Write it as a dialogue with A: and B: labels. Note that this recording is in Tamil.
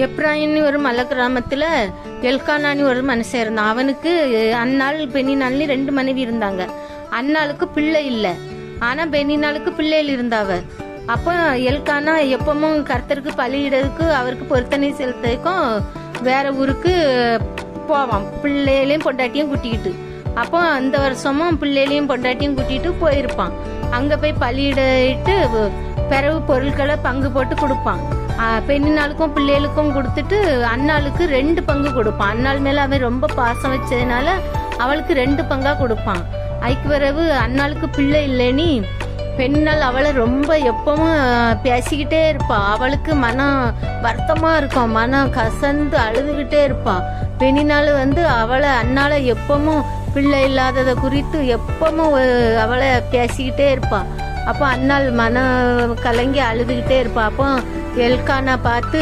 A: எப்ராயின்னு ஒரு மலை கிராமத்துல எல்கானான்னு ஒரு மனுஷன் இருந்தான். அவனுக்கு அந்நாள் பெண்ணினாள்னு 2 மனைவி இருந்தாங்க. அந்நாளுக்கு பிள்ளை இல்லை, ஆனா பெண்ணினாளுக்கு பிள்ளைகள் இருந்தாவ. அப்போ எல்கானா எப்பவும் கர்த்தருக்கு பலியிடறதுக்கு அவருக்கு பொருத்தனை செலுத்ததுக்கும் வேற ஊருக்கு போவான், பிள்ளைகளையும் பொண்டாட்டியும் கூட்டிக்கிட்டு. அப்போ அந்த வருஷமும் பிள்ளைகளையும் பொண்டாட்டியும் கூட்டிட்டு போயிருப்பான். அங்க போய் பலியிட்டு பிறகு பொருட்களை பங்கு போட்டு கொடுப்பான். பெண்ணினாளுக்கும் பிள்ளைகளுக்கும் கொடுத்துட்டு அண்ணாளுக்கு 2 பங்கு கொடுப்பான். அண்ணாள் மேல அவன் ரொம்ப பாசம் வச்சதுனால அவளுக்கு 2 பங்கா கொடுப்பான். அதுக்கு பிறகு அண்ணாளுக்கு பிள்ளை இல்லைன்னு பெண்ணால் அவளை ரொம்ப எப்பவும் பேசிக்கிட்டே இருப்பா. அவளுக்கு மனம் வருத்தமா இருக்கும், மனம் கசந்து அழுதுகிட்டே இருப்பா. பெண்ணினாள் அவளை அண்ணாளை எப்பவும் பிள்ளை இல்லாததை குறித்து எப்பவும் அவளை பேசிக்கிட்டே இருப்பா. அப்போ அண்ணாள் மனம் கலங்கி அழுதுகிட்டே இருப்பா. அப்போ எல்கானா பார்த்து